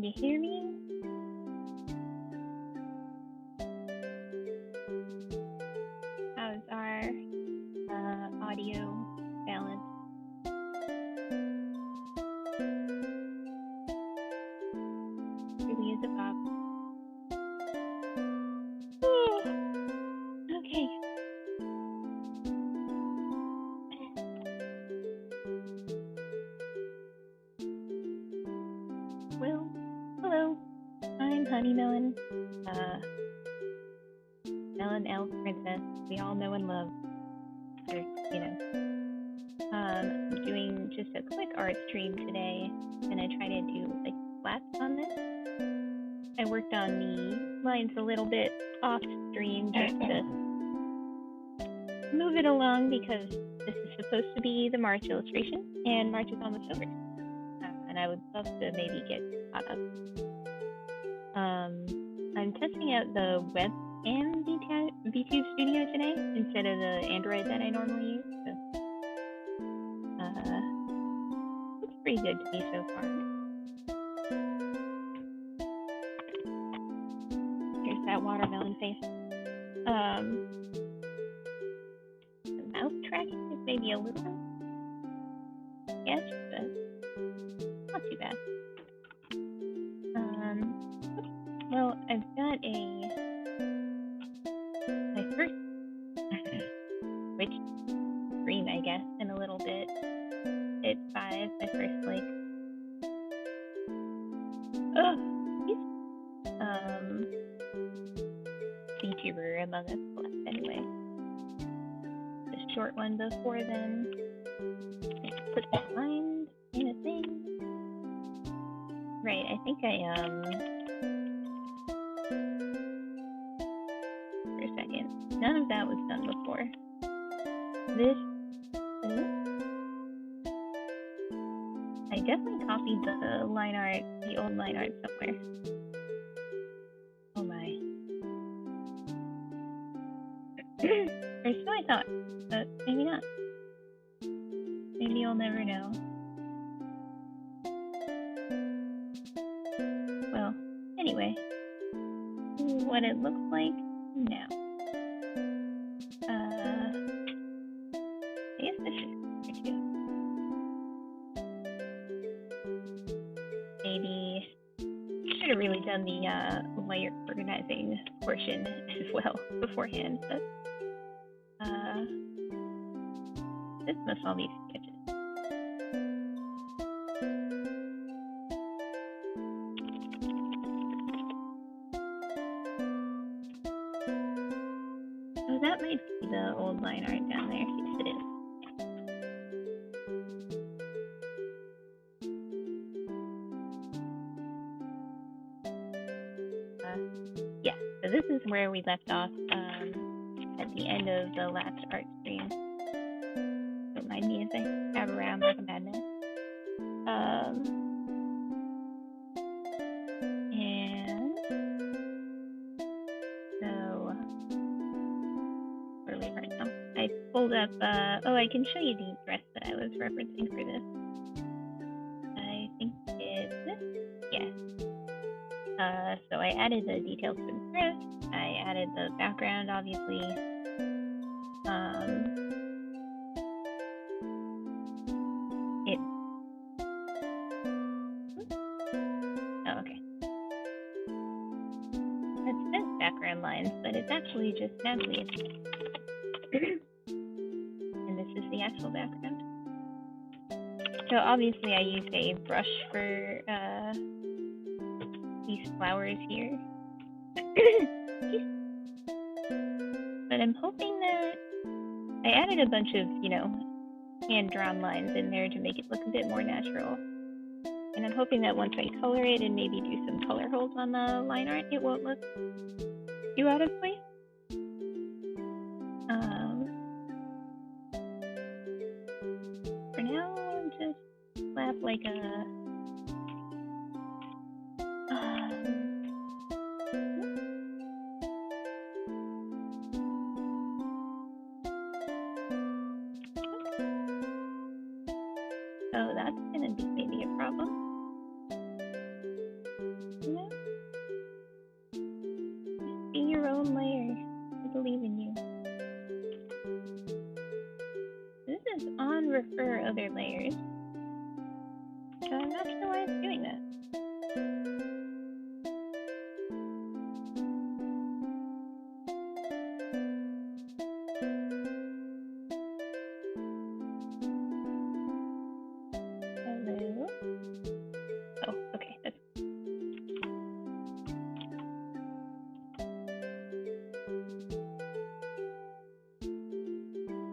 you hear me? How's our audio balance? Really is a pop. Okay. Well, hello. I'm Honey Melon. Melon Elf Princess. We all know and love. Or, doing just a quick art stream today. Gonna try to do like flats on this. I worked on the lines a little bit off stream just to move it along because this is supposed to be the March illustration, and March is almost over. And I would love to maybe get caught up. I'm testing out the webcam VTube Studio today instead of the Android that I normally use. So, looks pretty good to me so far. Here's that watermelon face. The mouth tracking is maybe a little sketch, but not too bad. Well, I've got my first Twitch stream, I guess, in a little bit. Hit 5, my first, VTuber among us left anyway. The short one before then. Put that line in a thing. Right, I think for a second. None of that was done before. I definitely copied the line art, the old line art somewhere. Oh my. Or so I thought, but maybe not. Maybe you'll never know. Well, anyway, what it looks like now. I guess this is here too. Maybe should have really done the layer organizing portion as well beforehand, but this must all be sketches. Oh, that might be the old line art down there. Yes, it is. Yeah, so this is where we left off at the end of the last art stream. Don't mind me as I grab around like a madman. And so where are we right now? I pulled up I can show you the dress that I was referencing for this. I think it's this? Yeah. So I added the details to the dress. I added the background, obviously. Oh, okay. It says background lines, but it's actually just Natalie. And this is the actual background. So obviously I used a brush for these flowers here. But I'm hoping that I added a bunch of, hand-drawn lines in there to make it look a bit more natural. And I'm hoping that once I color it and maybe do some color holds on the line art, it won't look too out of place. For now, I'll just slap like a so that's gonna be maybe a problem.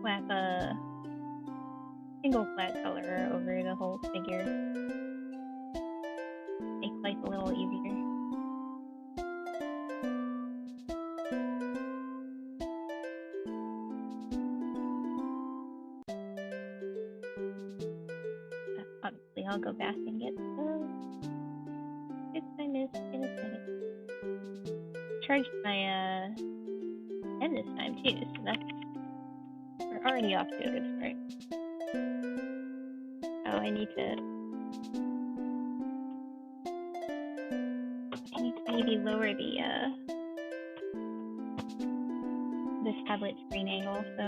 slap a single flat color over the whole figure. Make life a little easier. Obviously, I'll go back and get the bits I missed in a second. Charged my pen this time too, so we're already off to a good start. Oh, I need to maybe lower the tablet screen angle, so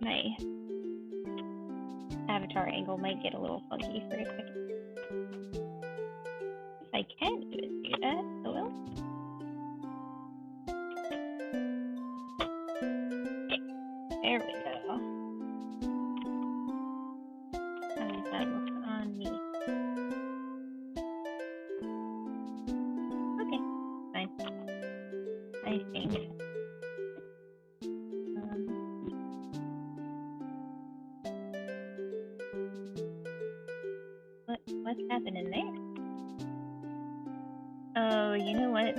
my avatar angle might get a little funky for a second. If I can even do that, oh well. There we go. How does that look on me? Okay, fine. I think. What's happening there? Oh, you know what?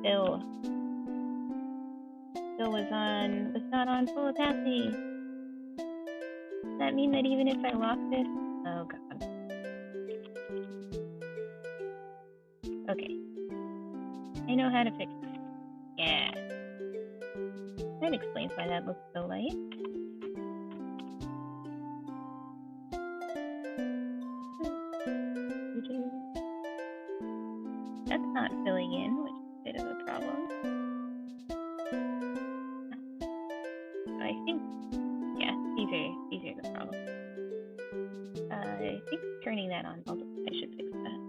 Still was not on full opacity. Does that mean that even if I lock this? Oh god. Okay. I know how to fix that. Yeah. That explains why that looks so light. That's not filling in, which is a bit of a problem. I think, yeah, these are the problems. I think turning that on, I should fix that.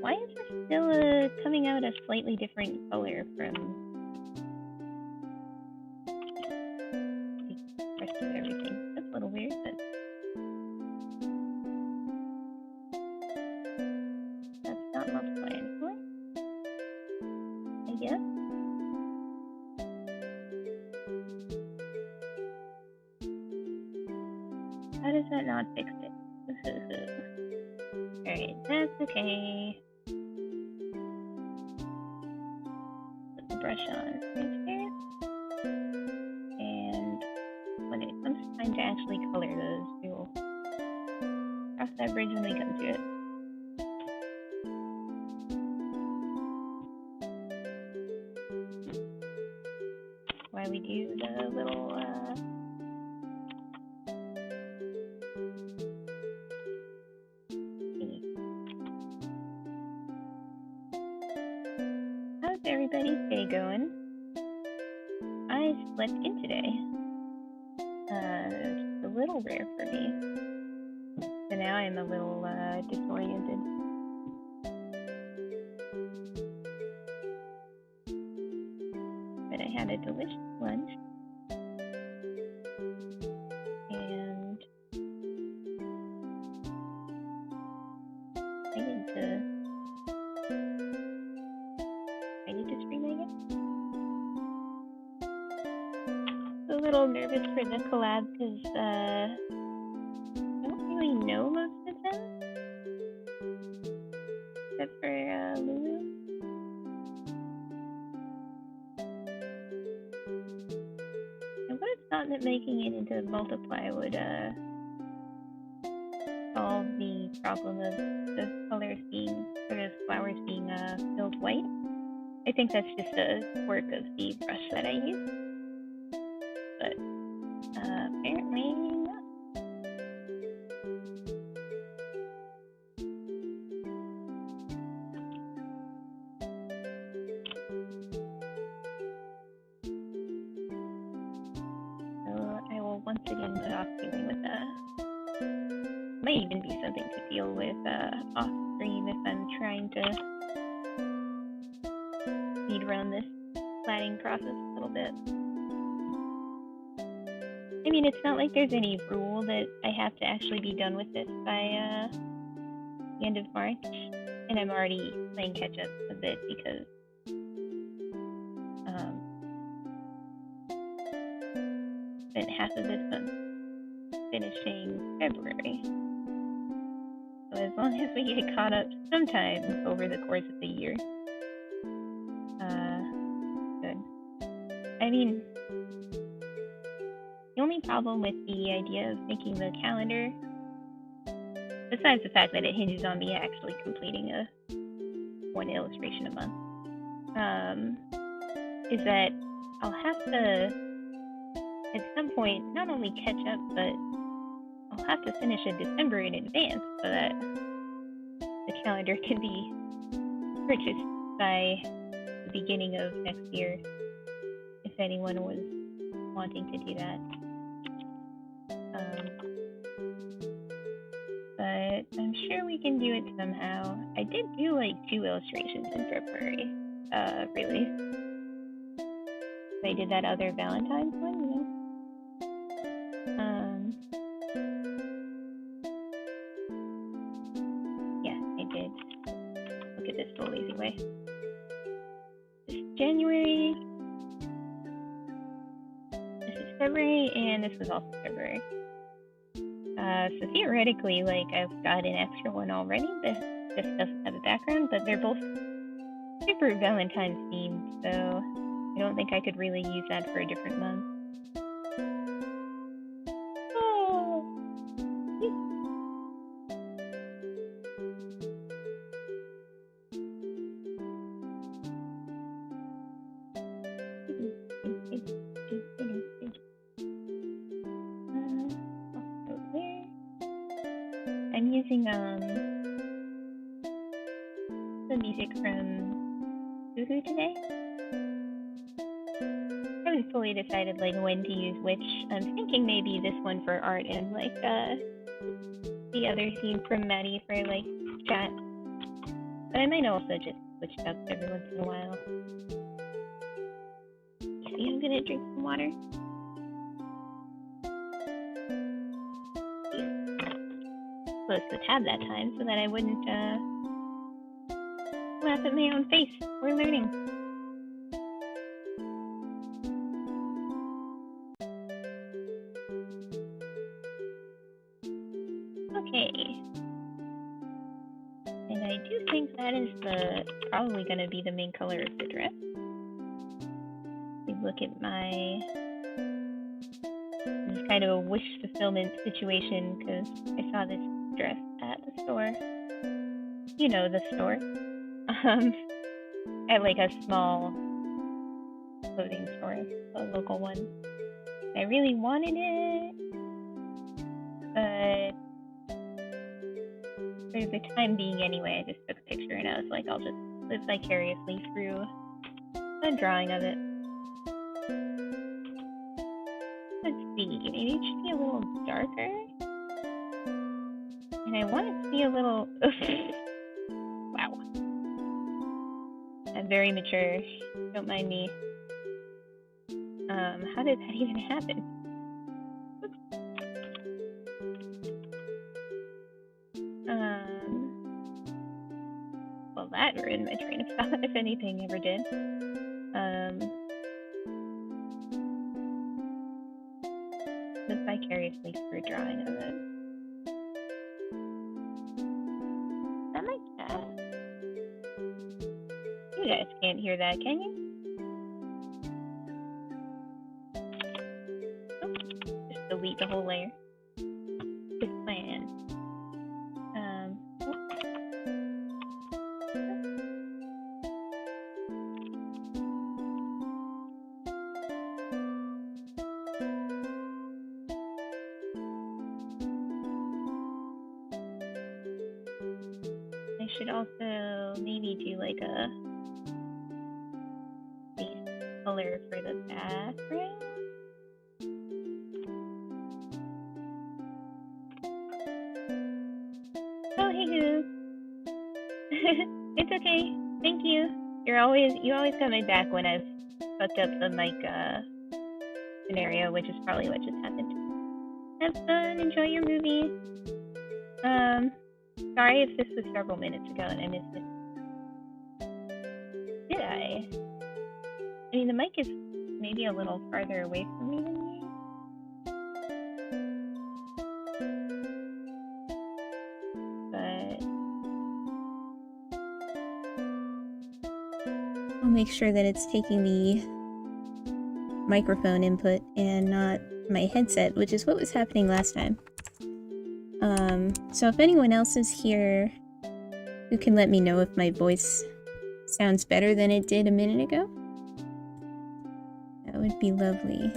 Why is this still coming out a slightly different color from the rest of everything? That's a little weird, but that's not multiplying for, I guess. How does that not fix it? Alright, that's okay. Put the brush on right here. And when it comes time to actually color those, we will cross that bridge when we come to it. While we do the little how's everybody's day going? I slept in today. It's a little rare for me. So now I'm a little disoriented. But I had a delicious lunch. And I need to stream again. A little nervous for the collab because I don't really know most of them. Except for Lulu. I would have thought that making it into multiply would solve the problem of the colors being, or the flowers being filled white. I think that's just a quirk of the brush that I use. But apparently not. So I will once again put off dealing with might even be something to deal with off stream if I'm trying to speed run this planning process a little bit. I mean, it's not like there's any rule that I have to actually be done with this by the end of March, and I'm already playing catch up with of it because spent half of this month finishing February. So as long as we get caught up sometime over the course of the year, good. I mean, the only problem with the idea of making the calendar, besides the fact that it hinges on me actually completing one illustration a month, is that I'll have to, at some point, not only catch up, but I'll have to finish in December in advance so that the calendar can be purchased by the beginning of next year, if anyone was wanting to do that. But I'm sure we can do it somehow. I did do like 2 illustrations in February, really. I did that other Valentine's one, you know? Yeah, I did. Look at this the lazy way. This is January. This is February, and this was also February. So theoretically, like, I've got an extra one already that just doesn't have a background, but they're both super Valentine's themed, so I don't think I could really use that for a different month. Oh. I'm using the music from Woohoo today. I haven't fully decided like when to use which. I'm thinking maybe this one for art and like the other theme from Maddie for like chat. But I might also just switch it up every once in a while. You see, I'm gonna drink some water. Close the tab that time so that I wouldn't laugh at my own face. We're learning. Okay. And I do think that is probably going to be the main color of the dress. We look at my... This is kind of a wish fulfillment situation because I saw this dress at the store. You know, the store. At like a small clothing store, a local one. I really wanted it, but for the time being anyway, I just took a picture and I was like, I'll just live vicariously through a drawing of it. Let's see, maybe it should be a little darker. And I want it to be a little... Wow. I'm very mature. Don't mind me. How did that even happen? Well, that ruined my train of thought, if anything ever did. Live vicariously through a drawing of it. I like that. You guys can't hear that, can you? Oh, just delete the whole layer. Good plan. I should also maybe do like a base color for the background. Oh, hey, Hoo. It's okay. Thank you. You always got my back when I've fucked up the mic scenario, which is probably what just happened. Have fun. Enjoy your movie. Sorry if this was several minutes ago and I missed it. why. I mean, the mic is maybe a little farther away from me than you. But I'll make sure that it's taking the microphone input and not my headset, which is what was happening last time. So if anyone else is here who can let me know if my voice sounds better than it did a minute ago, that would be lovely.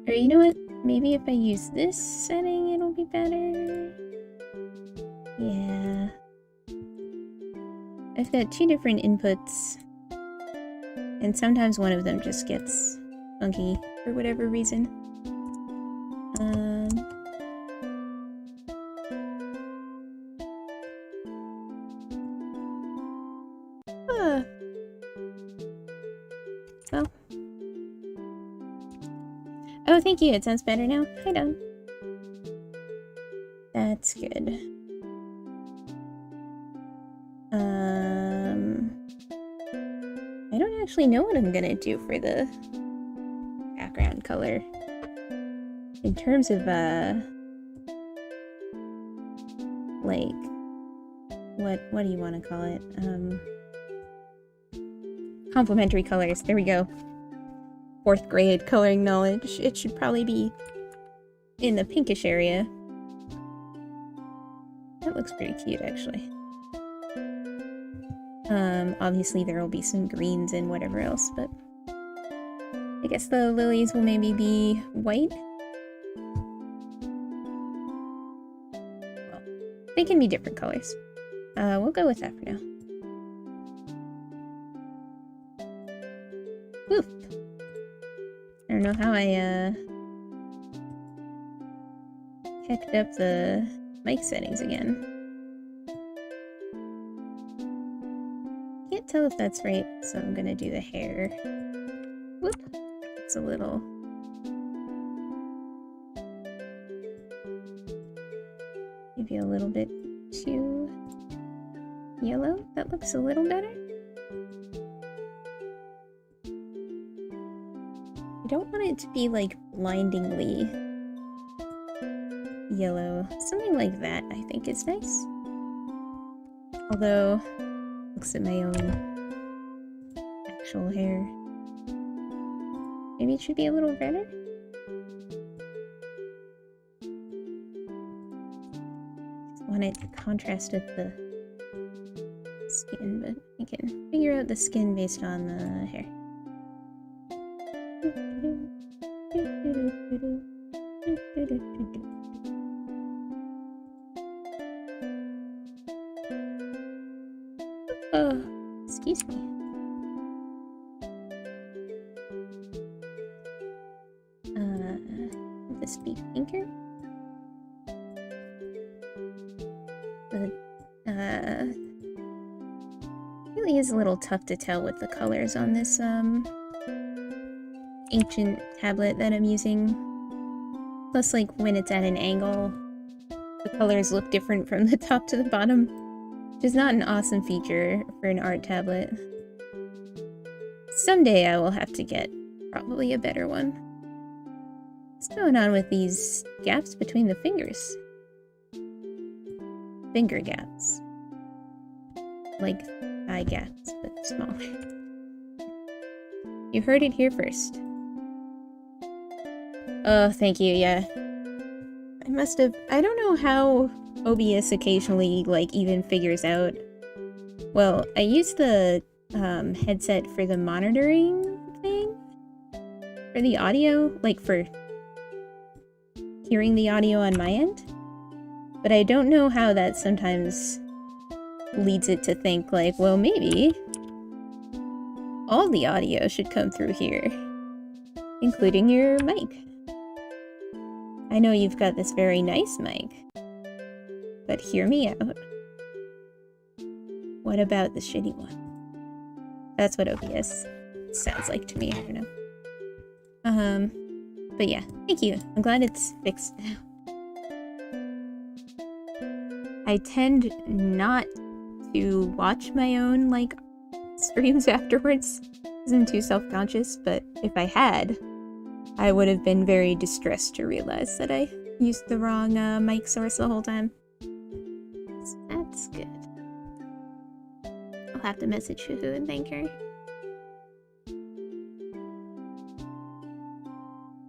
Or you know what? Maybe if I use this setting, it'll be better. Yeah. I've got two different inputs, and sometimes one of them just gets funky for whatever reason. Well. Oh, thank you. It sounds better now. Hi, Don. That's good. I don't actually know what I'm gonna do for the background color. In terms of, like, what do you want to call it? Complementary colors. There we go. 4th grade coloring knowledge. It should probably be in the pinkish area. That looks pretty cute, actually. Obviously there will be some greens and whatever else, but I guess the lilies will maybe be white. Well, they can be different colors. We'll go with that for now. Woof! I don't know how I, hecked up the mic settings again. Can't tell if that's right, so I'm gonna do the hair. Whoop! It's a little... maybe a little bit too yellow. That looks a little better. I don't want it to be like blindingly yellow. Something like that I think is nice. Although, looks at my own actual hair. Maybe it should be a little redder? Just want it to contrast with the skin, but I can figure out the skin based on the hair. Oh, excuse me. Would this be pinker? But, really is a little tough to tell with the colors on this, ancient tablet that I'm using. Plus, like, when it's at an angle, the colors look different from the top to the bottom, which is not an awesome feature for an art tablet. Someday I will have to get probably a better one. What's going on with these gaps between the fingers? Finger gaps. Like eye gaps, but smaller. You heard it here first. Oh, thank you, yeah. I must have... I don't know how OBS occasionally, like, even figures out... Well, I use the headset for the monitoring thing? For the audio? Like, for hearing the audio on my end? But I don't know how that sometimes leads it to think, like, well, maybe all the audio should come through here, including your mic. I know you've got this very nice mic, but hear me out. What about the shitty one? That's what OBS sounds like to me. I don't know. But yeah, thank you. I'm glad it's fixed now. I tend not to watch my own, like, streams afterwards because I'm too self-conscious, but if I had, I would have been very distressed to realize that I used the wrong mic source the whole time. So that's good. I'll have to message Huhu and thank her.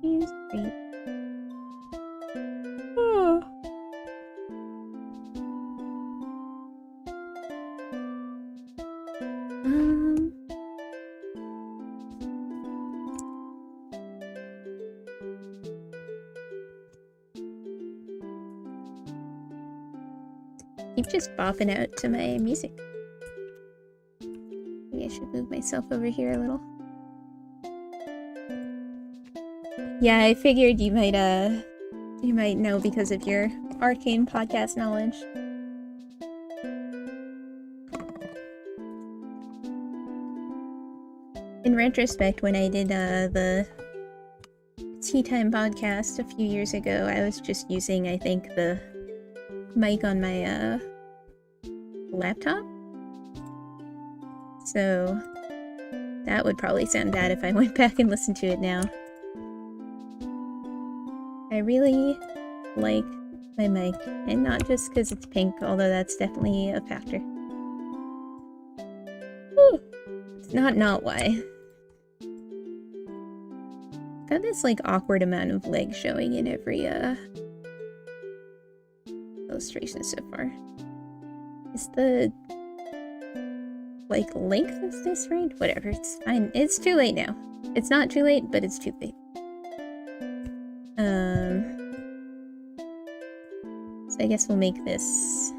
She's great. Oh. Keep just bopping out to my music. Maybe I should move myself over here a little. Yeah, I figured you might know because of your arcane podcast knowledge. In retrospect, when I did the Tea Time podcast a few years ago, I was just using, I think, the mic on my laptop. So that would probably sound bad if I went back and listened to it now. I really like my mic, and not just because it's pink, although that's definitely a factor. Whew. It's not why. Got this like awkward amount of leg showing in every illustration so far. Is the like length of this right? Whatever, it's fine. It's too late now. It's not too late, but it's too late. So I guess we'll make this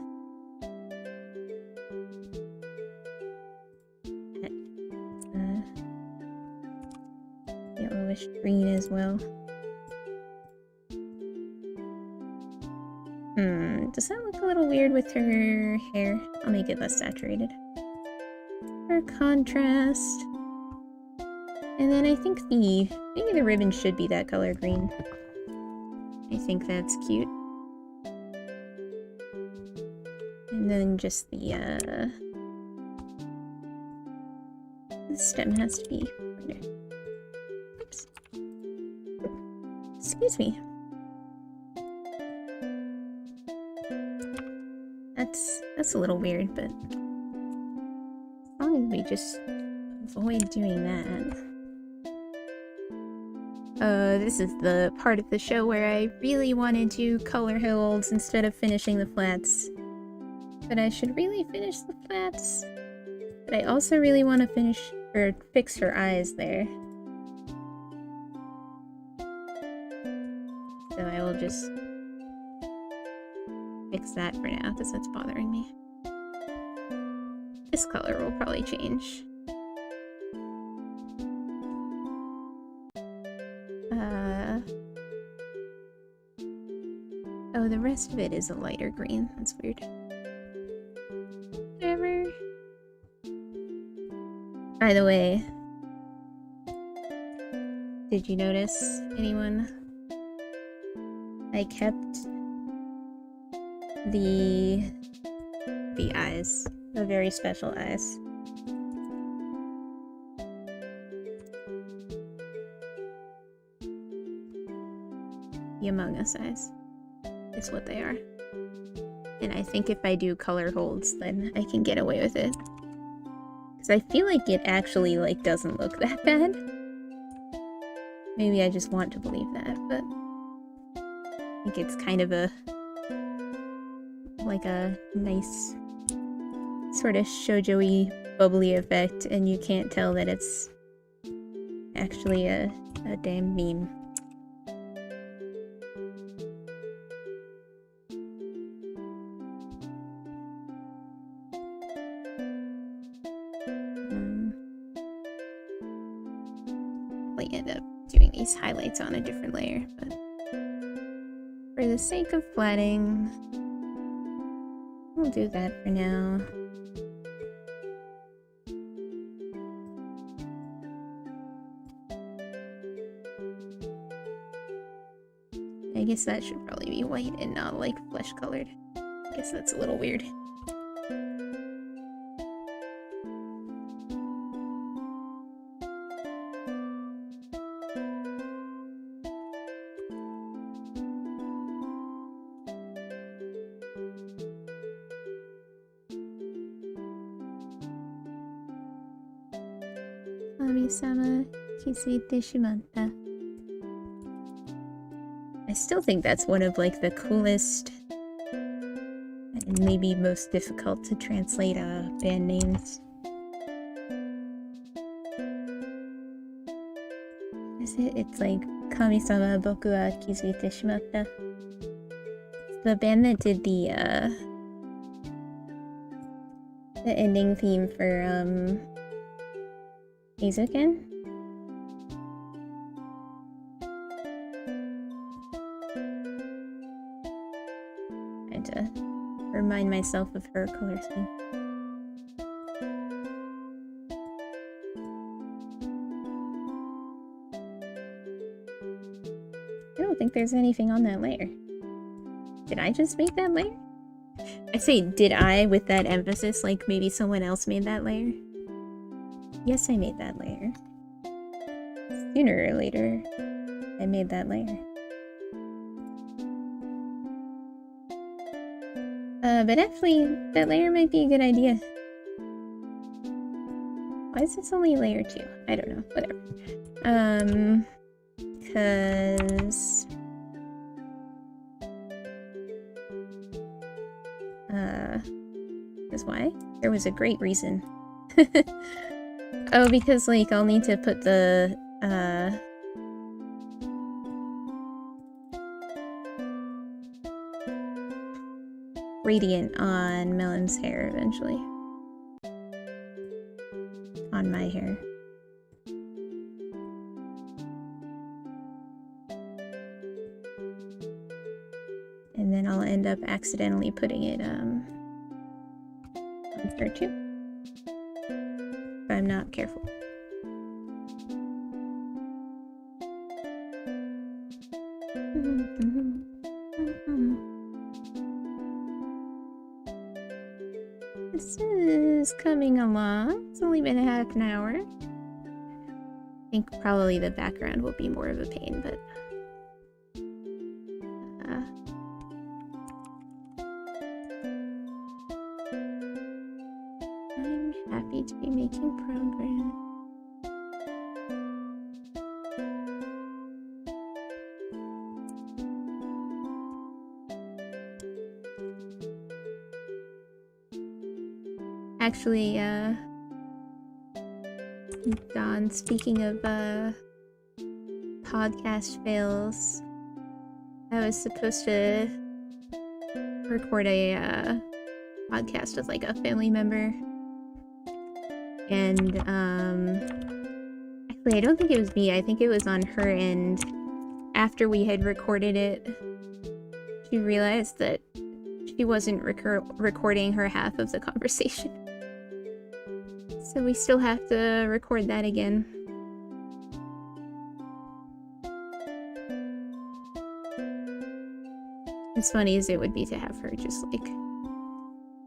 yellowish green as well. Does that look a little weird with her hair? I'll make it less saturated. For contrast. And then I think maybe the ribbon should be that color green. I think that's cute. And then just the stem has to be brighter. Oops. Excuse me. That's a little weird, but as long as we just avoid doing that. This is the part of the show where I really wanted to color her holds instead of finishing the flats. But I should really finish the flats. But I also really want to fix her eyes there. So I will just fix that for now, because that's bothering me. This color will probably change. Oh, the rest of it is a lighter green. That's weird. Whatever. By the way, did you notice, anyone? I kept the eyes, the very special eyes. The Among Us eyes is what they are. And I think if I do color holds, then I can get away with it. Because I feel like it actually, like, doesn't look that bad. Maybe I just want to believe that, but I think it's kind of a nice sort of shoujo-y bubbly effect, and you can't tell that it's actually a damn meme. Probably end up doing these highlights on a different layer, but for the sake of flatting, I'll do that for now. guess that should probably be white and not like flesh colored. I guess that's a little weird. Kami-sama, kizuite shimatta. I still think that's one of like the coolest and maybe most difficult to translate band names. Is it? It's like Kami-sama boku wa kizuite shimatta. The band that did the ending theme for Eizouken? Trying to remind myself of her color scheme. I don't think there's anything on that layer. Did I just make that layer? I say did I with that emphasis, like maybe someone else made that layer. Yes, I made that layer. Sooner or later, I made that layer. But actually, that layer might be a good idea. Why is this only layer 2? I don't know. Whatever. Because why? There was a great reason. Oh, because, like, I'll need to put the, gradient on Melon's hair eventually. On my hair. And then I'll end up accidentally putting it, on her too. If I'm not careful. This is coming along. It's only been a half an hour. I think probably the background will be more of a pain, but I'm happy to be making progress. Actually, Don, speaking of podcast fails, I was supposed to record a podcast with like a family member, and actually I don't think it was me, I think it was on her end. After we had recorded it, she realized that she wasn't recording her half of the conversation. So we still have to record that again. As funny as it would be to have her just like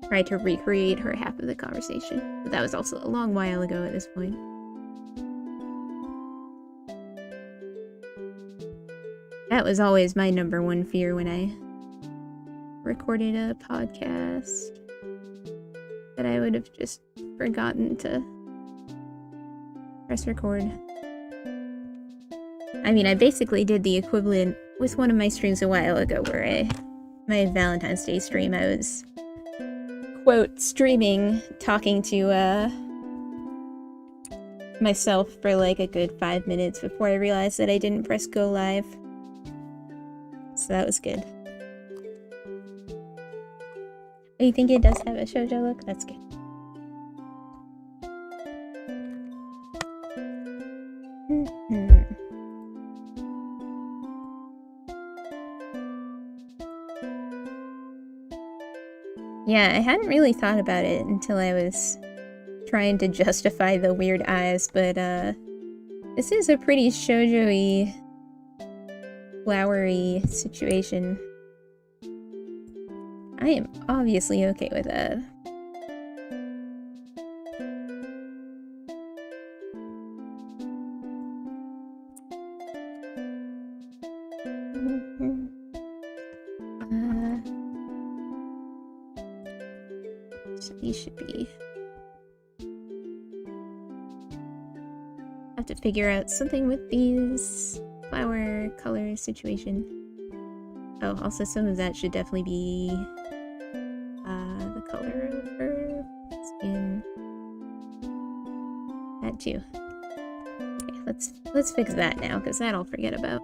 try to recreate her half of the conversation. But that was also a long while ago at this point. That was always my number one fear when I recorded a podcast, that I would have just forgotten to press record. I mean, I basically did the equivalent with one of my streams a while ago where my Valentine's Day stream, I was, quote, streaming, talking to myself for like a good 5 minutes before I realized that I didn't press go live. So that was good. Oh, you think it does have a shoujo look? That's good. Yeah, I hadn't really thought about it until I was trying to justify the weird eyes, but this is a pretty shoujo-y flowery situation. I am obviously okay with that. So these should be... I have to figure out something with these flower color situation. Oh, also some of that should definitely be the color of her skin. That too. Okay, let's fix that now, because that I'll forget about.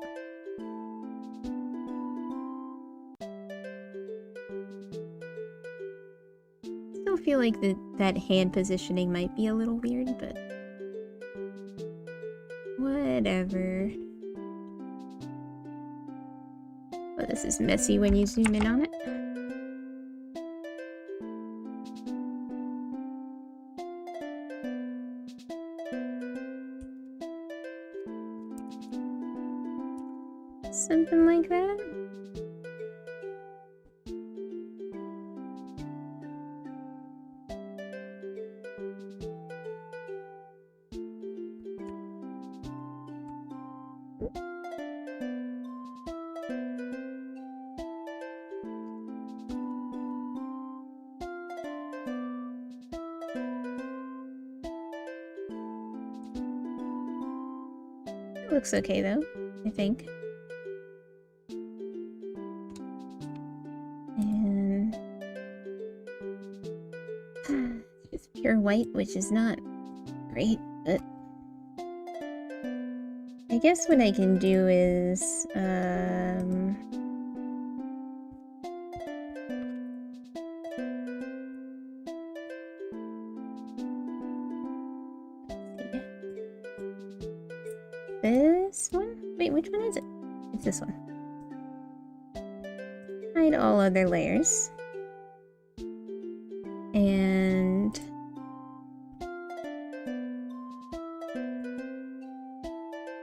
Still feel like that hand positioning might be a little weird, but whatever. Oh, this is messy when you zoom in on it. Something like that. It looks okay though, I think. And it's pure white, which is not great, but I guess what I can do is this one? Wait, which one is it? It's this one. Hide all other layers. And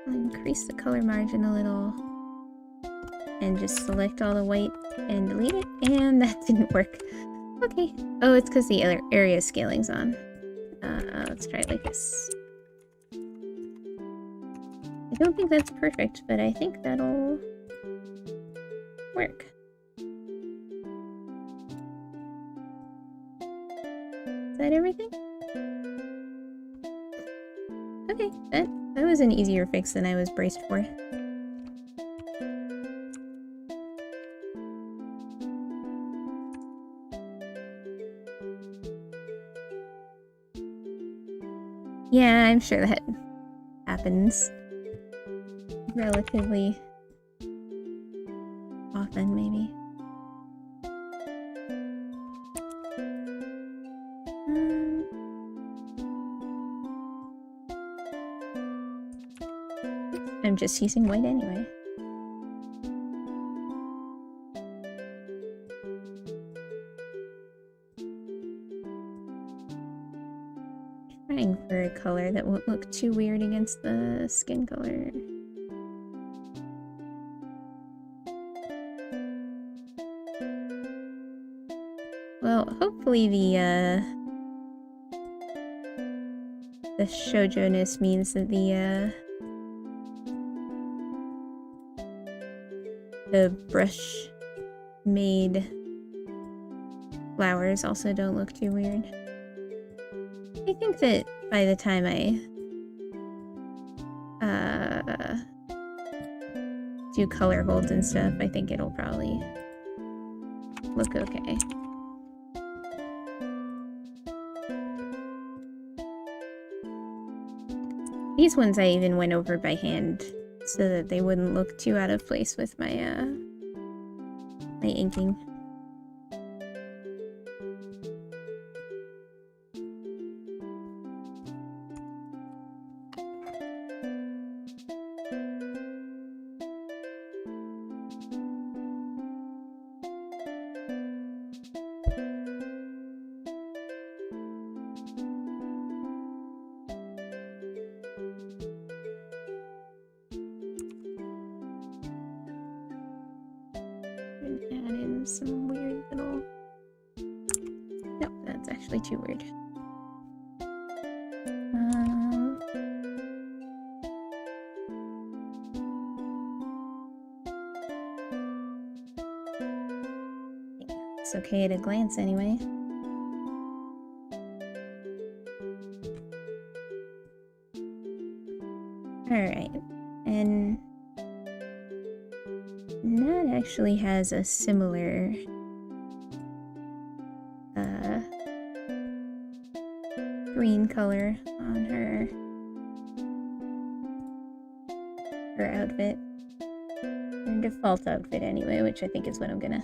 I'll increase the color margin a little. And just select all the white and delete it. And that didn't work. Okay. Oh, it's because the area scaling's on. Let's try it like this. I don't think that's perfect, but I think that'll work. Is that everything? Okay, that was an easier fix than I was braced for. Yeah, I'm sure that happens relatively often, maybe. I'm just using white anyway. Trying for a color that won't look too weird against the skin color. Well, hopefully the shoujo-ness means that the brush made flowers also don't look too weird. I think that by the time I do color holds and stuff, I think it'll probably look okay. These ones I even went over by hand so that they wouldn't look too out of place with my my inking. There's some weird little... Nope, that's actually too weird. It's okay at a glance anyway. Alright, and Nat actually has a similar green color on her outfit. Her default outfit anyway, which I think is what I'm gonna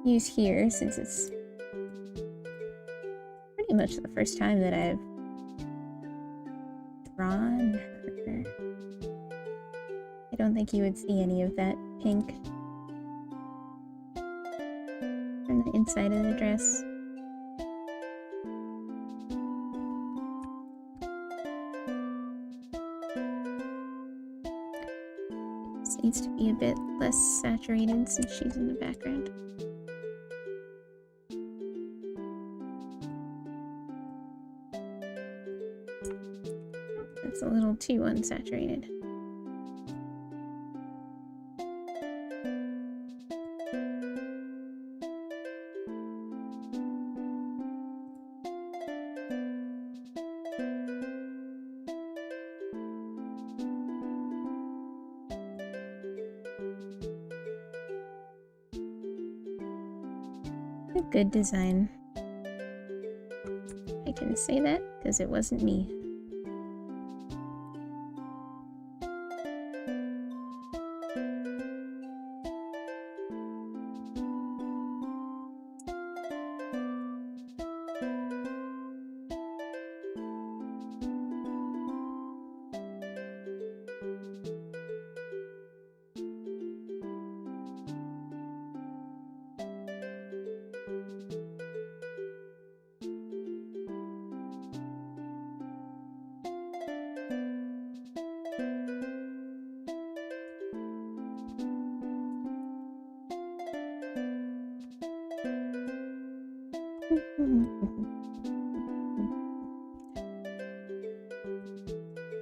use here since it's pretty much the first time that I've drawn her. I don't think you would see any of that pink on the inside of the dress. This needs to be a bit less saturated since she's in the background. It's a little too unsaturated. A good design. I can say that because it wasn't me.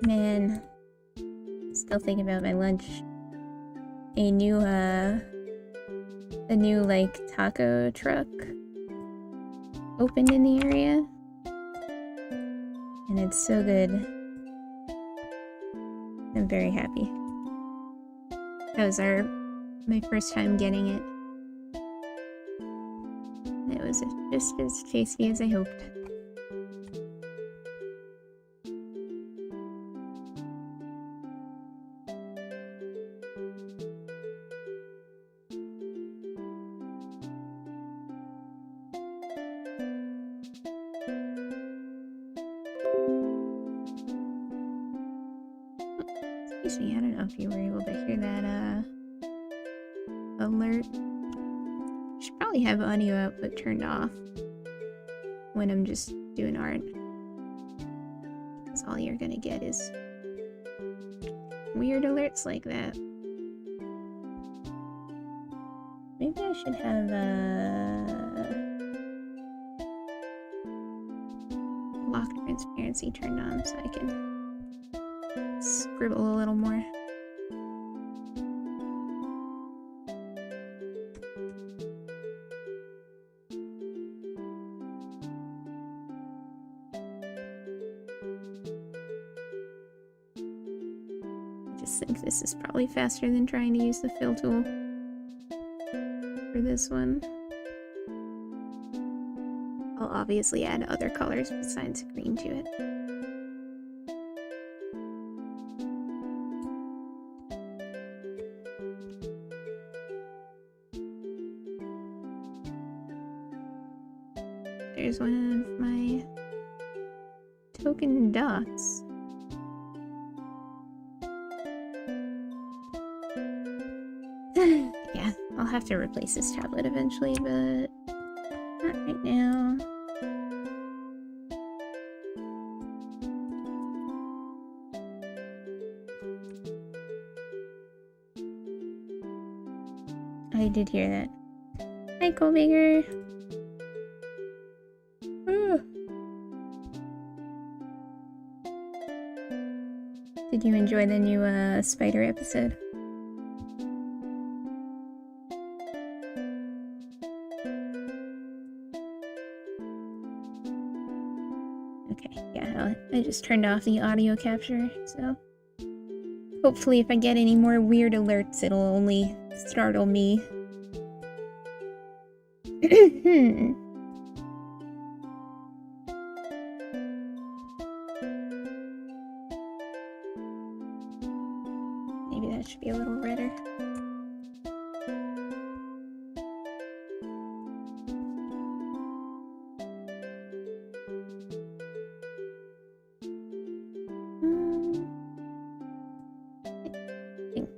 Man, still thinking about my lunch. A new like taco truck opened in the area, and it's so good. I'm very happy. That was my first time getting it. It was just as tasty as I hoped. Excuse me, I don't know if you were able to hear that alert. I should probably have audio output turned off when I'm just doing art, because all you're gonna get is weird alerts like that. Maybe I should have lock transparency turned on so I can scribble a little more. I just think this is probably faster than trying to use the fill tool for this one. I'll obviously add other colors besides green to it. There's one of my token dots. Yeah, I'll have to replace this tablet eventually, but not right now. I did hear that. Hi, Colbigger. Did you enjoy the new spider episode? Okay, yeah, I just turned off the audio capture, so hopefully if I get any more weird alerts, it'll only startle me. Maybe that should be a little redder. I think.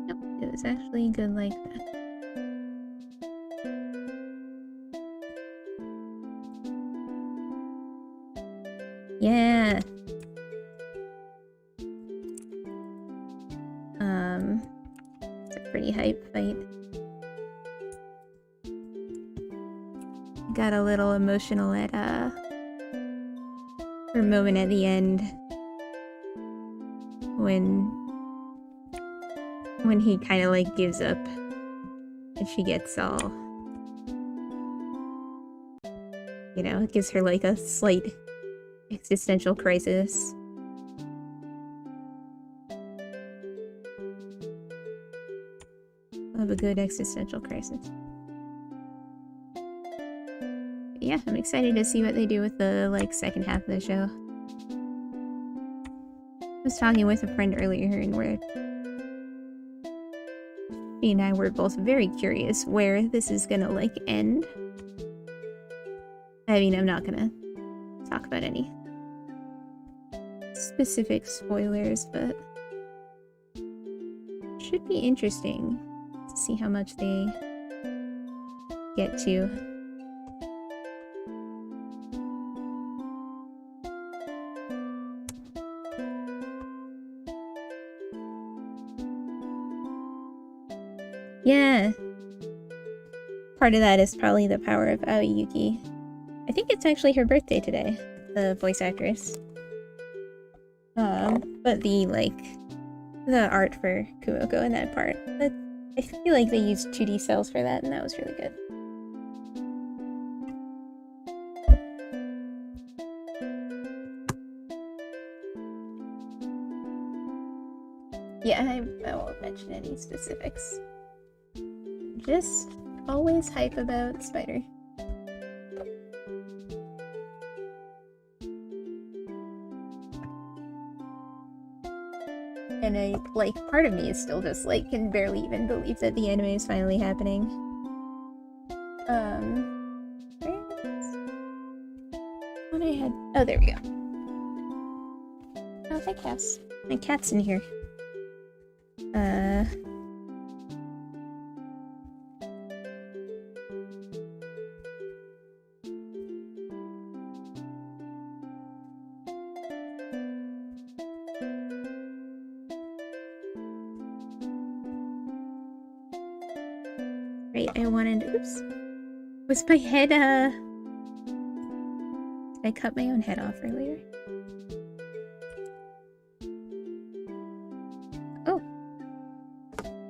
Nope, it was actually good like that. Yeah. It's a pretty hype fight. Got a little emotional at her moment at the end when he kind of like gives up and she gets all, you know, it gives her like a slight existential crisis. Love a good existential crisis. But yeah, I'm excited to see what they do with the like second half of the show. I was talking with a friend earlier and she and I were both very curious where this is gonna like end. I mean, I'm not gonna talk about any specific spoilers, but should be interesting to see how much they get to. Yeah. Part of that is probably the power of Aoyuki. I think it's actually her birthday today, the voice actress. But the art for Kumoko in that part, I feel like they used 2D cells for that, and that was really good. Yeah, I won't mention any specifics. Just always hype about Spider. And part of me is still just like can barely even believe that the anime is finally happening. What I had? Oh, there we go. Oh, hi, Cass. My cat's in here. Right, I wanted. Oops. Was my head, Did I cut my own head off earlier? Oh.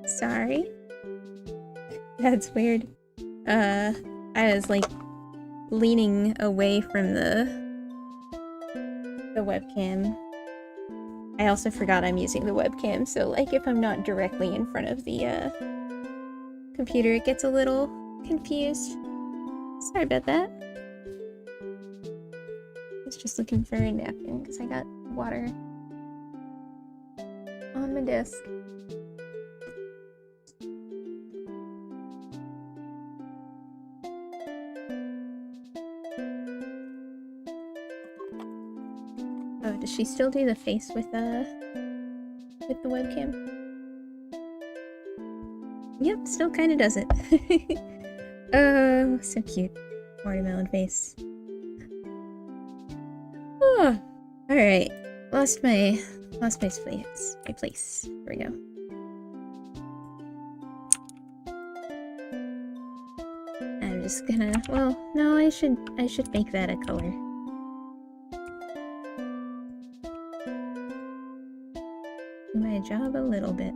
Sorry. That's weird. I was, like, leaning away from the webcam. I also forgot I'm using the webcam, so, like, if I'm not directly in front of the, computer, it gets a little confused. Sorry about that. I was just looking for a napkin because I got water on my desk. Oh, does she still do the face with the webcam? Yep, still kind of does it. Oh, so cute. Watermelon face. Oh, all right. Lost my place. Here we go. I'm just gonna. Well, no, I should make that a color. Do my job a little bit.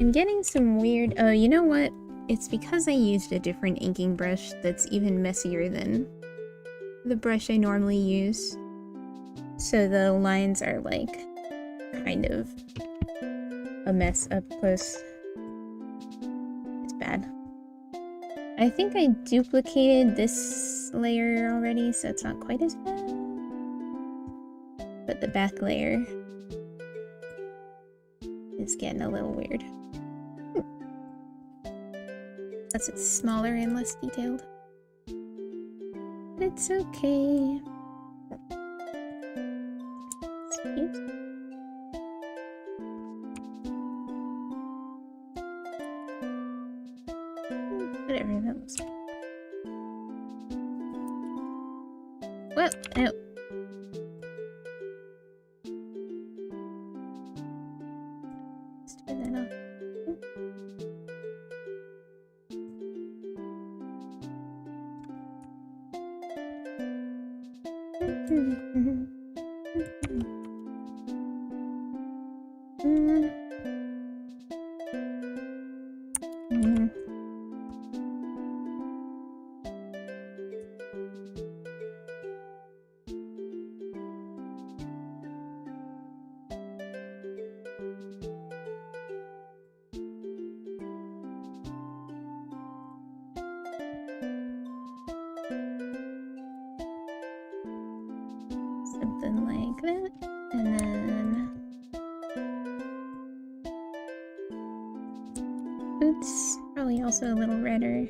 I'm getting some weird. Oh, you know what? It's because I used a different inking brush that's even messier than the brush I normally use. So the lines are like kind of a mess up close. It's bad. I think I duplicated this layer already, so it's not quite as bad. But the back layer is getting a little weird. Plus it's smaller and less detailed. But it's okay. It's cute. Whatever that looks like. Whoa! Oh. Let's turn that off. Something like that, and then boots, probably also a little redder.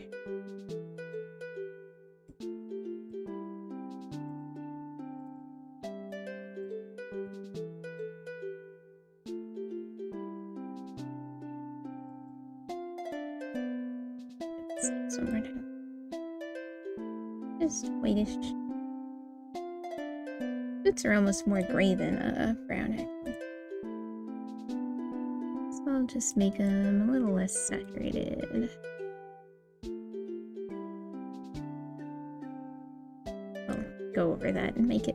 Somewhere down. Just whitish. Boots are almost more gray than brown, actually. So I'll just make them a little less saturated. I'll go over that and make it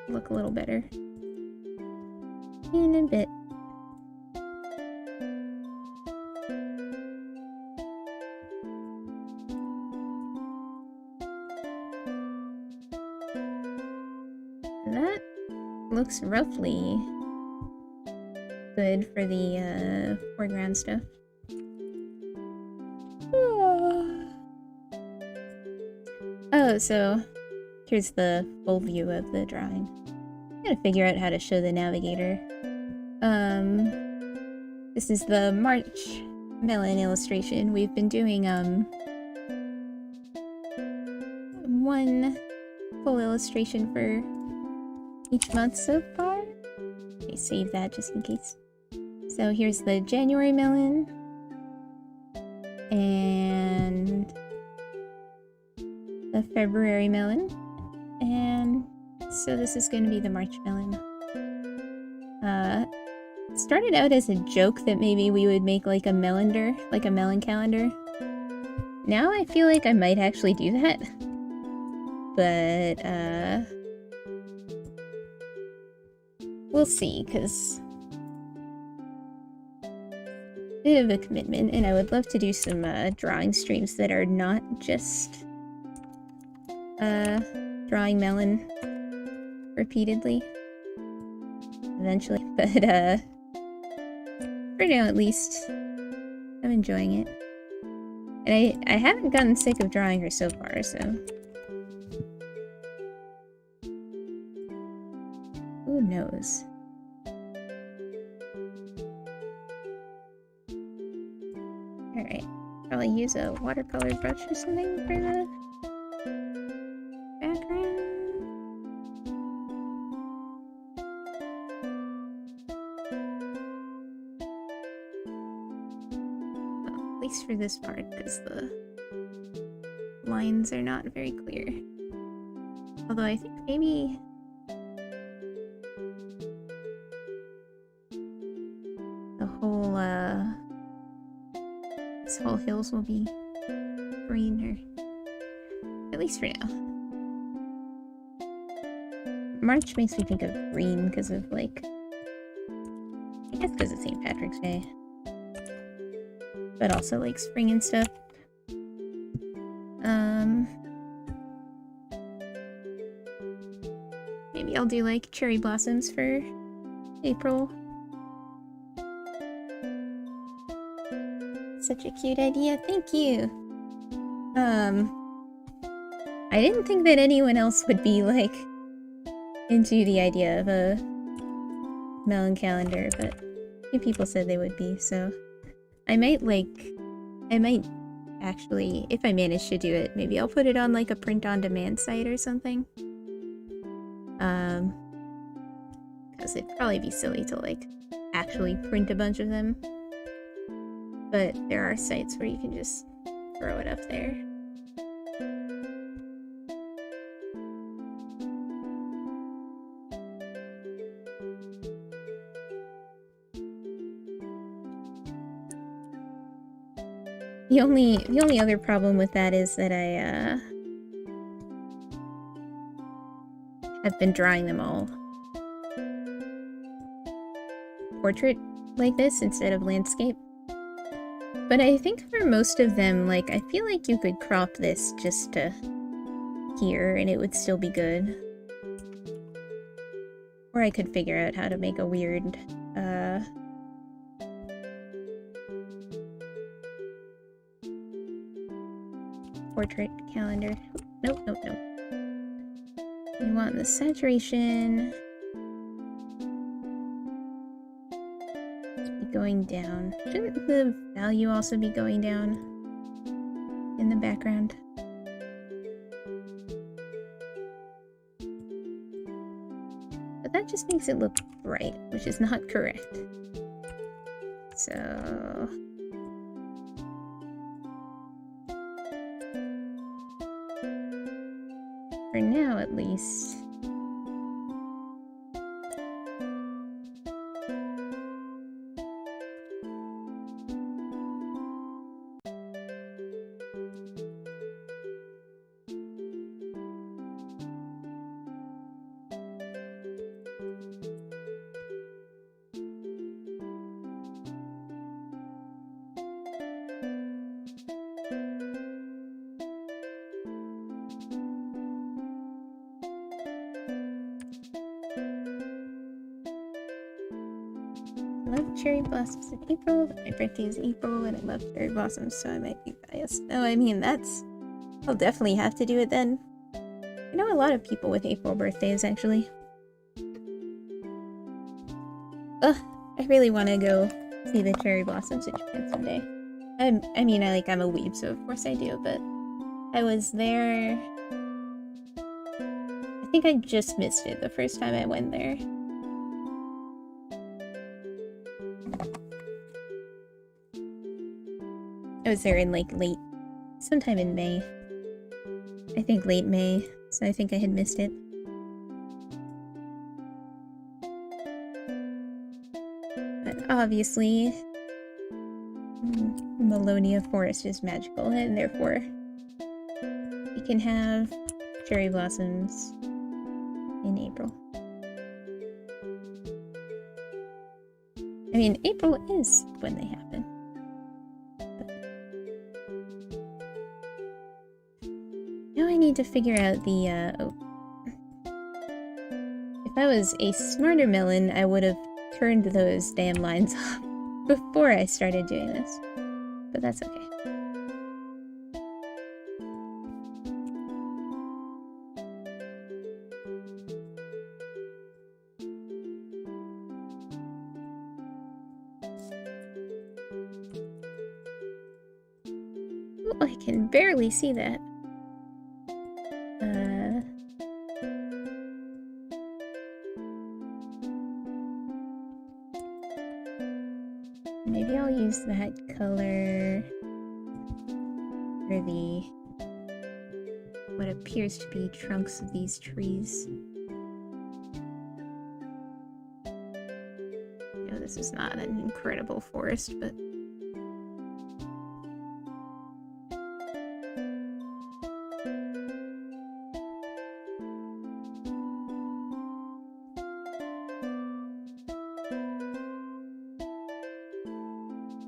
look a little better in a bit. That looks roughly good for the foreground stuff. Oh, so here's the full view of the drawing. I'm gonna figure out how to show the navigator. This is the March Melon illustration. We've been doing one full illustration for each month so far. Okay, save that just in case. So here's the January melon. And the February melon. And so this is going to be the March melon. It started out as a joke that maybe we would make like a melendar, like a melon calendar. Now I feel like I might actually do that. But, we'll see, because bit of a commitment, and I would love to do some drawing streams that are not just drawing melon repeatedly eventually, but for now at least I'm enjoying it, and I haven't gotten sick of drawing her so far, so who knows. Alright, probably use a watercolor brush or something for the background. Well, at least for this part, because the lines are not very clear. Although I think maybe the whole, this whole hills will be greener. At least for now. March makes me think of green because of, like, I guess because it's St. Patrick's Day. But also, like, spring and stuff. Maybe I'll do, like, cherry blossoms for April. Such a cute idea, thank you! I didn't think that anyone else would be, like, into the idea of a melon calendar, but a few people said they would be, so I might actually, if I manage to do it, maybe I'll put it on, like, a print-on-demand site or something. Because it'd probably be silly to, like, actually print a bunch of them. But there are sites where you can just throw it up there. The only other problem with that is that I have been drawing them all portrait like this instead of landscape. But I think for most of them, like, I feel like you could crop this just to here and it would still be good. Or I could figure out how to make a weird, portrait calendar. Nope. We want the saturation to be going down. Shouldn't the value also be going down in the background? But that just makes it look bright, which is not correct. So for now, at least. I love cherry blossoms in April, but my birthday is April and I love cherry blossoms, so I might be biased. No, I mean, I'll definitely have to do it then. I know a lot of people with April birthdays, actually. Ugh, I really want to go see the cherry blossoms in Japan someday. I'm a weeb, so of course I do, but I was there. I think I just missed it the first time I went there. I was there in, like, sometime in May. I think late May, so I think I had missed it. But obviously, Melonia Forest is magical, and therefore we can have cherry blossoms in April. I mean, April is when they happen. Now I need to figure out the, If I was a smarter melon, I would have turned those damn lines off before I started doing this. But that's okay. Oh, I can barely see that. Maybe I'll use that color for the what appears to be trunks of these trees. You know, this is not an incredible forest, but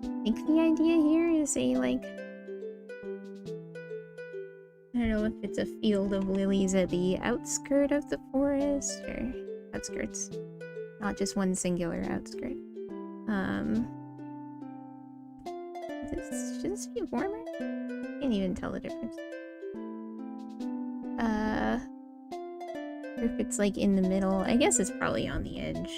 I think the idea here is a, like, I don't know if it's a field of lilies at the outskirt of the forest, or outskirts, not just one singular outskirt. Should this be warmer? Can't even tell the difference. Or if it's like in the middle. I guess it's probably on the edge.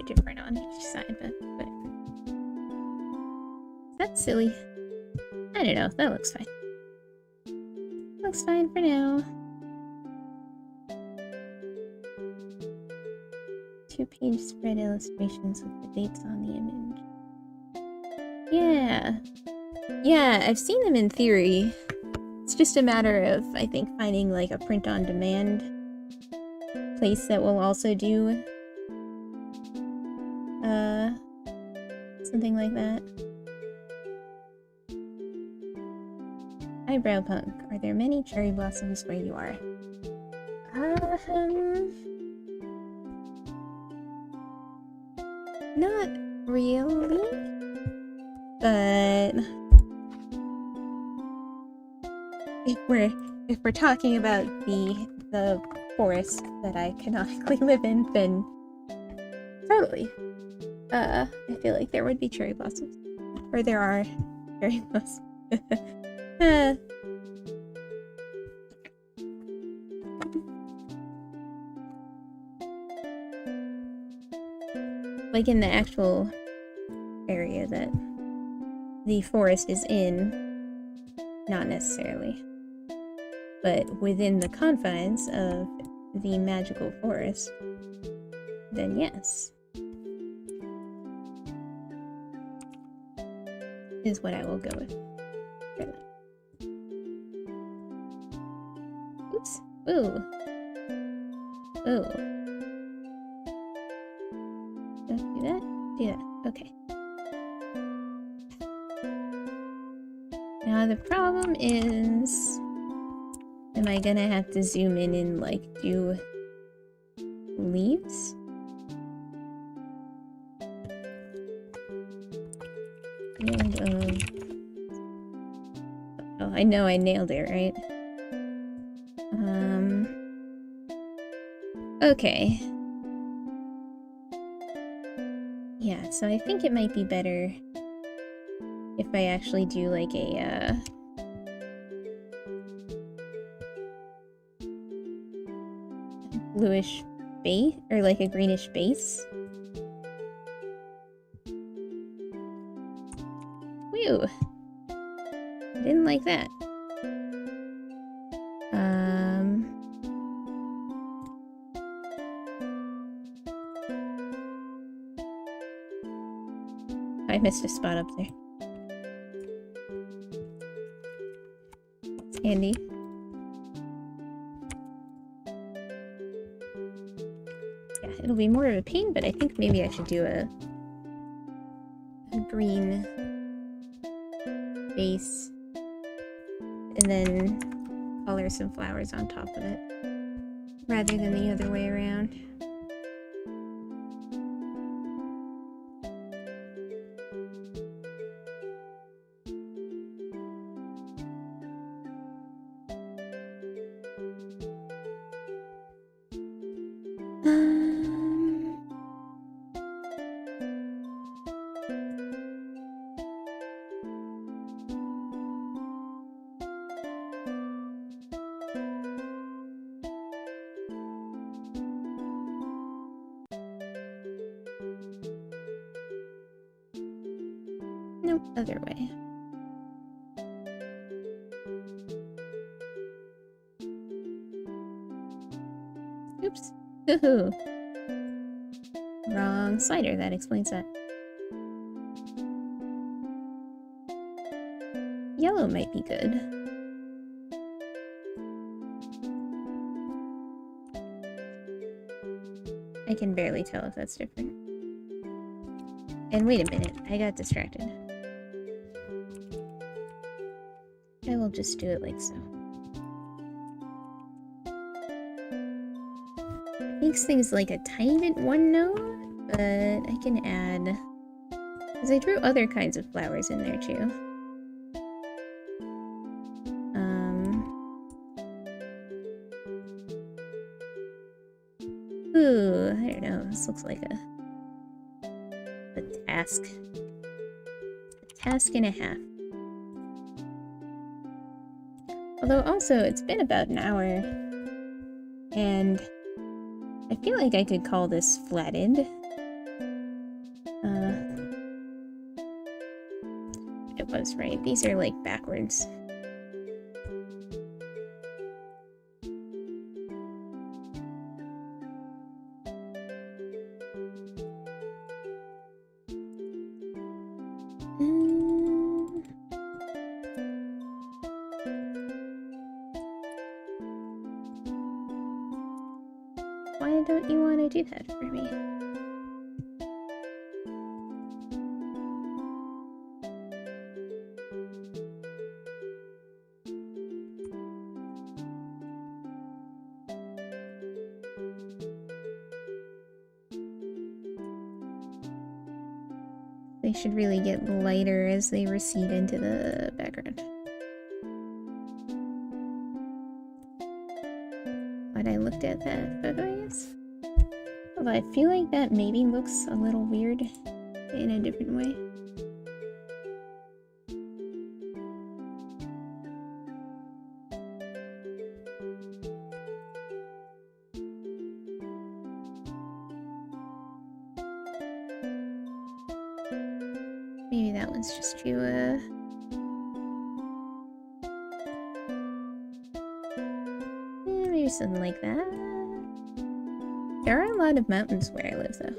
Different on each side, but whatever. That's silly. I don't know. That looks fine. Looks fine for now. 2-page spread illustrations with the dates on the image. Yeah. Yeah, I've seen them in theory. It's just a matter of, I think, finding like a print-on-demand place that will also do something like that. Eyebrow punk. Are there many cherry blossoms where you are? Not really. But if we're talking about the forest that I canonically live in, then totally. I feel like there would be cherry blossoms. Or there are cherry blossoms. Like in the actual area that the forest is in, not necessarily. But within the confines of the magical forest, then yes. Is what I will go with for that. Oops. Ooh. Ooh. Don't do that. Do that. Okay. Now the problem is, am I gonna have to zoom in and like do leaves? And, oh, I know I nailed it, right? Okay. Yeah, so I think it might be better if I actually do like a, bluish base, or like a greenish base. Whew. I didn't like that. I missed a spot up there. It's handy. Yeah, it'll be more of a pain, but I think maybe I should do a green base and then color some flowers on top of it rather than the other way around. Nope, other way. Oops. Hoo-hoo. Wrong slider, that explains that. Yellow might be good. I can barely tell if that's different. And wait a minute, I got distracted. I will just do it like so. It makes things like a tiny bit one note, but I can add... because I drew other kinds of flowers in there too. Ooh, I don't know, this looks like a task. A task and a half. Although also, it's been about an hour, and I feel like I could call this flatted. It was right. These are like backwards. Why don't you want to do that for me? They should really get lighter as they recede into the background. Glad I looked at that photo, I guess. Although I feel like that maybe looks a little weird in a different way. Maybe that one's just too, maybe something like that. There are a lot of mountains where I live, though.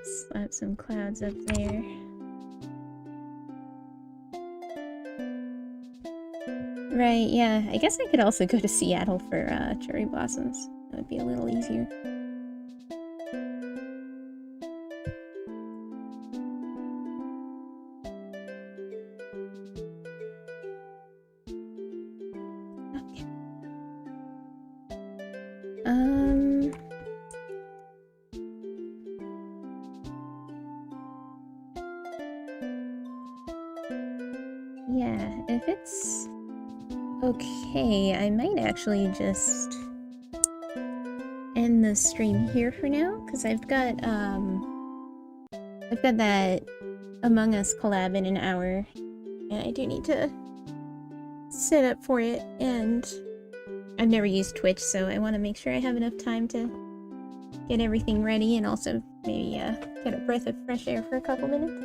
Slap some clouds up there. Right, yeah. I guess I could also go to Seattle for cherry blossoms. That would be a little easier. Okay. Yeah, if it's okay, I might actually just end the stream here for now, because I've got that Among Us collab in an hour, and I do need to set up for it, and I've never used Twitch, so I want to make sure I have enough time to get everything ready, and also maybe get a breath of fresh air for a couple minutes.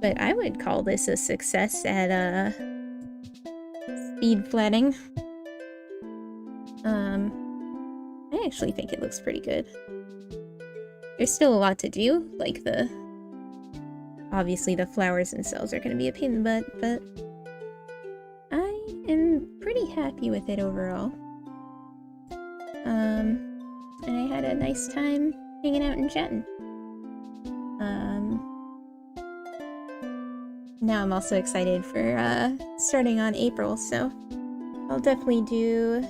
But I would call this a success at speed flatting. I actually think it looks pretty good. There's still a lot to do, like obviously the flowers themselves are going to be a pain in the butt, but I am pretty happy with it overall. And I had a nice time hanging out and chatting. Now I'm also excited for starting on April, so I'll definitely do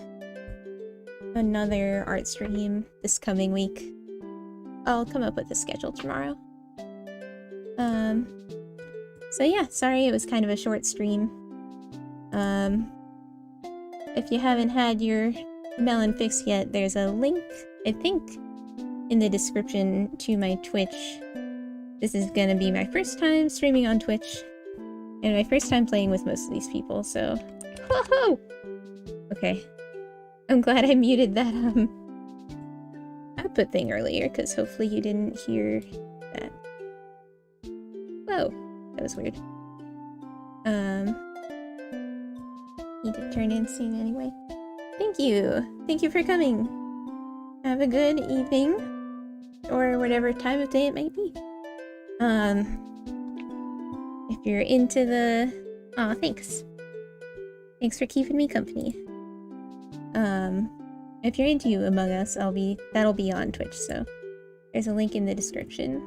another art stream this coming week. I'll come up with a schedule tomorrow. So yeah, sorry it was kind of a short stream. If you haven't had your melon fix yet, there's a link, I think, in the description to my Twitch. This is gonna be my first time streaming on Twitch, and my first time playing with most of these people, so... Woohoo! Okay. I'm glad I muted that output thing earlier, because hopefully you didn't hear that. Whoa, that was weird. Need to turn in soon anyway. Thank you! Thank you for coming! Have a good evening, or whatever time of day it might be. If you're into the... Aw, thanks. Thanks for keeping me company. If you're into Among Us, that'll be on Twitch, so there's a link in the description.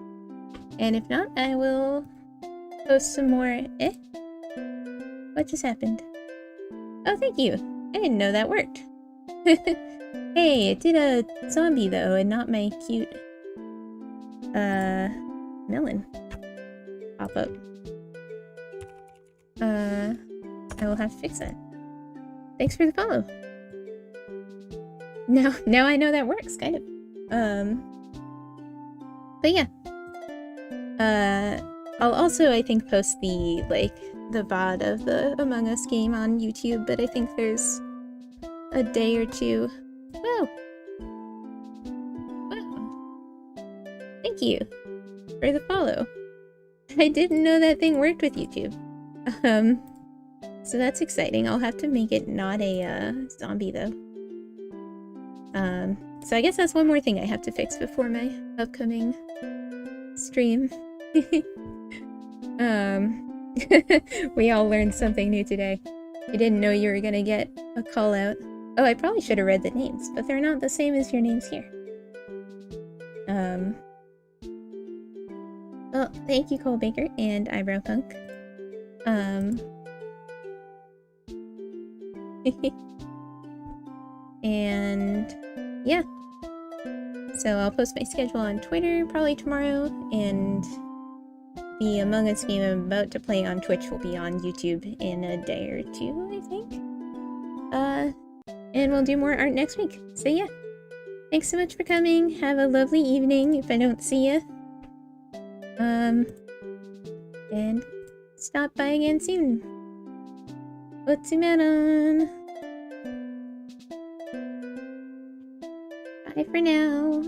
And if not, I will post some more. What just happened? Oh, thank you. I didn't know that worked. Hey, it did a zombie though, and not my cute melon pop up. I will have to fix that. Thanks for the follow. Now I know that works, kind of. But yeah. I'll also, I think, post the VOD of the Among Us game on YouTube, but I think there's a day or two. Whoa! Wow. Thank you for the follow. I didn't know that thing worked with YouTube. So that's exciting. I'll have to make it not a zombie though. So I guess that's one more thing I have to fix before my upcoming stream. We all learned something new today. You didn't know you were gonna get a call out. Oh, I probably should have read the names, but they're not the same as your names here. Well, thank you, Cole Baker and Eyebrow Punk. And yeah. So I'll post my schedule on Twitter probably tomorrow, and the Among Us game I'm about to play on Twitch will be on YouTube in a day or two, I think. And we'll do more art next week. So yeah. Thanks so much for coming. Have a lovely evening if I don't see ya. And stop by again soon. Melon. Bye for now.